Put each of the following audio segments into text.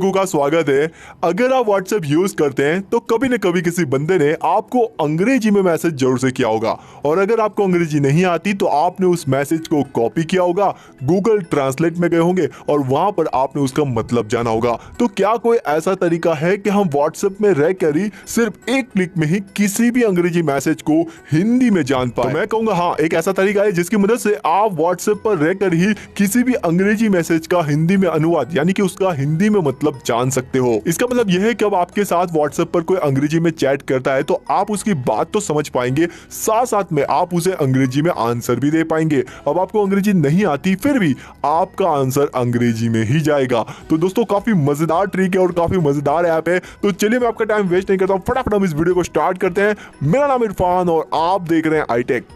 लोगों का स्वागत है। अगर आप व्हाट्सएप यूज करते हैं तो कभी न कभी किसी बंदे ने आपको अंग्रेजी में मैसेज जरूर से किया होगा, और अगर आपको अंग्रेजी नहीं आती तो आपने उस मैसेज को कॉपी किया होगा, गूगल ट्रांसलेट में गए होंगे और वहां पर आपने उसका मतलब जाना होगा। तो क्या कोई ऐसा तरीका है कि हम व्हाट्सएप में रहकर ही सिर्फ एक क्लिक में ही किसी भी अंग्रेजी मैसेज को हिंदी में जान पाए? तो मैं कहूंगा हाँ, एक ऐसा तरीका है जिसकी मदद से आप व्हाट्सएप पर रहकर ही किसी भी अंग्रेजी मैसेज का हिंदी में अनुवाद यानी कि उसका हिंदी में मतलब जान सकते हो। इसका मतलब यह है कि अब आपके साथ व्हाट्सएप पर कोई अंग्रेजी में चैट करता है तो आप उसकी बात तो समझ पाएंगे, साथ साथ में आप उसे अंग्रेजी में आंसर भी दे पाएंगे। अब आपको अंग्रेजी नहीं आती फिर भी आपका आंसर अंग्रेजी में ही जाएगा। तो दोस्तों काफी मजेदार ट्रिक है और काफी मजेदार ऐप है। तो चलिए मैं आपका टाइम वेस्ट नहीं करता हूँ, फटाफट हम इस वीडियो को स्टार्ट करते हैं। मेरा नाम इरफान और आप देख रहे हैं आई-टेक।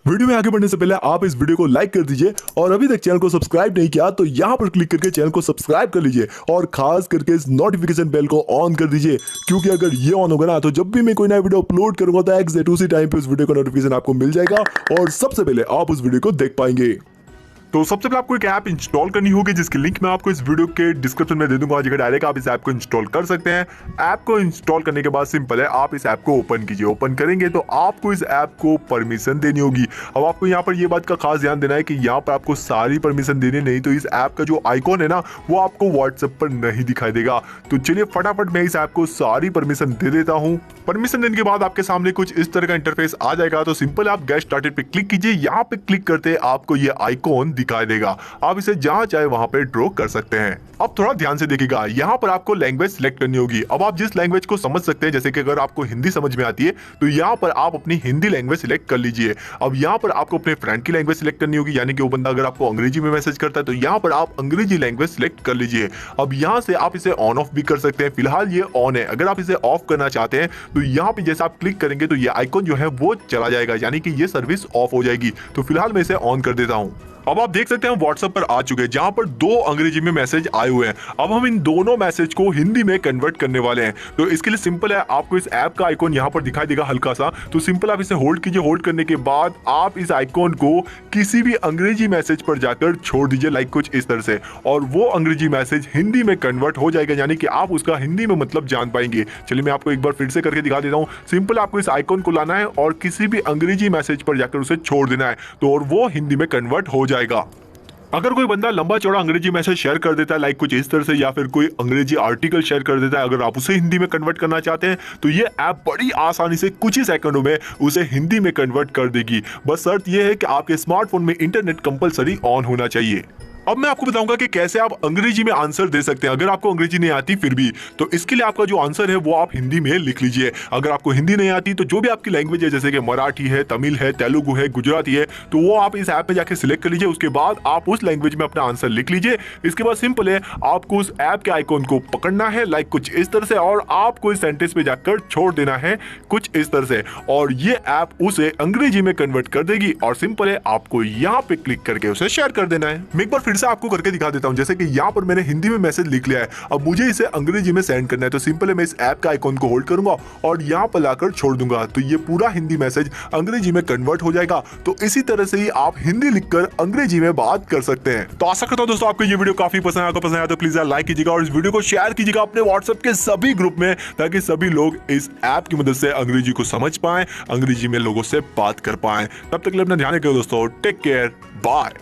वीडियो में आगे बढ़ने से पहले आप इस वीडियो को लाइक कर दीजिए और अभी तक चैनल को सब्सक्राइब नहीं किया तो यहां पर क्लिक करके चैनल को सब्सक्राइब कर लीजिए और खास करके इस नोटिफिकेशन बेल को ऑन कर दीजिए, क्योंकि अगर ये ऑन होगा ना तो जब भी मैं कोई नया वीडियो अपलोड करूंगा तो एग्जैक्ट उसी टाइम पे उस वीडियो का नोटिफिकेशन आपको मिल जाएगा और सबसे पहले आप उस वीडियो को देख पाएंगे। तो सबसे पहले आपको एक ऐप इंस्टॉल करनी होगी जिसकी लिंक मैं आपको इस वीडियो के डिस्क्रिप्शन में दे दूंगा, जगह डायरेक्ट आप इस ऐप को इंस्टॉल कर सकते हैं। ऐप को इंस्टॉल करने के बाद सिंपल है, आप इस ऐप को ओपन कीजिए। ओपन करेंगे तो आपको इस ऐप को परमिशन देनी होगी। अब आपको यहाँ पर ये बात का खास ध्यान देना है कि यहाँ पर आपको सारी परमिशन देनी नहीं, तो इस ऐप का जो आइकॉन है ना वो आपको व्हाट्सएप पर नहीं दिखाई देगा। तो चलिए फटाफट मैं इस ऐप को सारी परमिशन दे देता हूँ। परमिशन देने के बाद आपके सामने कुछ इस तरह का इंटरफेस आ जाएगा। तो सिंपल आप गेट स्टार्टेड पे क्लिक कीजिए। यहाँ पे क्लिक करते आपको ये आइकॉन दिखाई देगा, आप इसे जहां चाहे वहां पे ड्रॉ कर सकते हैं। अब थोड़ा ध्यान से देखिएगा, यहाँ पर आपको लैंग्वेज सिलेक्ट करनी होगी। अब आप जिस लैंग्वेज को समझ सकते हैं, जैसे कि अगर आपको हिंदी समझ में आती है तो यहाँ पर आप अपनी हिंदी लैंग्वेज सिलेक्ट कर लीजिए। अब यहाँ पर आपको अपने फ्रेंड की लैंग्वेज सिलेक्ट करनी होगी, यानी कि वो बंदा अगर आपको अंग्रेजी में मैसेज करता है तो यहाँ पर आप अंग्रेजी लैंग्वेज सिलेक्ट कर लीजिए। अब यहाँ से आप इसे ऑन ऑफ भी कर सकते हैं, फिलहाल ये ऑन है। अगर आप इसे ऑफ करना चाहते हैं तो यहाँ पे जैसे आप क्लिक करेंगे तो ये आइकॉन जो है वो चला जाएगा, यानी कि ये सर्विस ऑफ हो जाएगी। तो फिलहाल मैं इसे ऑन कर देता हूँ। अब आप देख सकते हैं व्हाट्सएप पर आ चुके हैं, जहां पर दो अंग्रेजी में मैसेज आए हुए हैं। अब हम इन दोनों मैसेज को हिंदी में कन्वर्ट करने वाले हैं। तो इसके लिए सिंपल है, आपको इस ऐप का आइकॉन यहां पर दिखाई देगा हल्का सा, तो सिंपल आप इसे होल्ड कीजिए। होल्ड करने के बाद आप इस आइकॉन को किसी भी अंग्रेजी मैसेज पर जाकर छोड़ दीजिए, लाइक कुछ इस तरह से, और वो अंग्रेजी मैसेज हिंदी में कन्वर्ट हो जाएगा, यानी कि आप उसका हिंदी में मतलब जान पाएंगे। चलिए मैं आपको एक बार फिर से करके दिखा देता हूँ। सिंपल आपको इस आइकॉन को लाना है और किसी भी अंग्रेजी मैसेज पर जाकर उसे छोड़ देना है, तो और वो हिंदी में कन्वर्ट हो जाएगा। अगर कोई बंदा लंबा चौड़ा अंग्रेजी मैसेज शेयर कर देता है लाइक कुछ इस तरह से, या फिर कोई अंग्रेजी आर्टिकल शेयर कर देता है, अगर आप उसे हिंदी में कन्वर्ट करना चाहते हैं तो ये ऐप बड़ी आसानी से कुछ ही सेकंडों में उसे हिंदी में कन्वर्ट कर देगी। बस शर्त यह है कि आपके स्मार्टफोन में इंटरनेट कंपलसरी ऑन होना चाहिए। अब मैं आपको बताऊंगा कि कैसे आप अंग्रेजी में आंसर दे सकते हैं अगर आपको अंग्रेजी नहीं आती फिर भी। तो इसके लिए आपका जो आंसर है वो आप हिंदी में लिख लीजिए। अगर आपको हिंदी नहीं आती तो जो भी आपकी लैंग्वेज है, जैसे कि मराठी है, तमिल है, तेलुगु है, गुजराती है, तो वो आप इस ऐप में जाके सिलेक्ट कर लीजिए। उसके बाद आप उस लैंग्वेज में अपना आंसर लिख लीजिए। इसके बाद सिंपल है, आपको उस ऐप के आइकॉन को पकड़ना है लाइक कुछ इस तरह से, और आपको इस सेंटेंस पे जाकर छोड़ देना है कुछ इस तरह से, और ये ऐप उसे अंग्रेजी में कन्वर्ट कर देगी। और सिंपल है, आपको यहाँ पे क्लिक करके उसे शेयर कर देना है। मैं एक बार फिर से आपको करके दिखा देता हूं। जैसे कि यहाँ पर मैंने हिंदी में मैसेज लिख लिया है, अब मुझे इसे अंग्रेजी में सेंड करना है। तो सिंपल है, मैं इस ऐप का आइकॉन को होल्ड करूंगा और यहाँ पर लाकर छोड़ दूंगा, तो ये पूरा हिंदी मैसेज अंग्रेजी में कन्वर्ट हो जाएगा। तो इसी तरह से ही आप हिंदी लिखकर अंग्रेजी में बात कर सकते हैं। तो आशा करता हूं दोस्तों आपको ये वीडियो काफी पसंद आया। पसंद आया तो प्लीज लाइक कीजिएगा और इस वीडियो को शेयर कीजिएगा अपने व्हाट्सएप के सभी ग्रुप में, ताकि सभी लोग इस ऐप की मदद से अंग्रेजी को समझ पाए, अंग्रेजी में लोगों से बात कर पाए। तब तक के लिए अपना ध्यान रखिए दोस्तों। Take care, bye.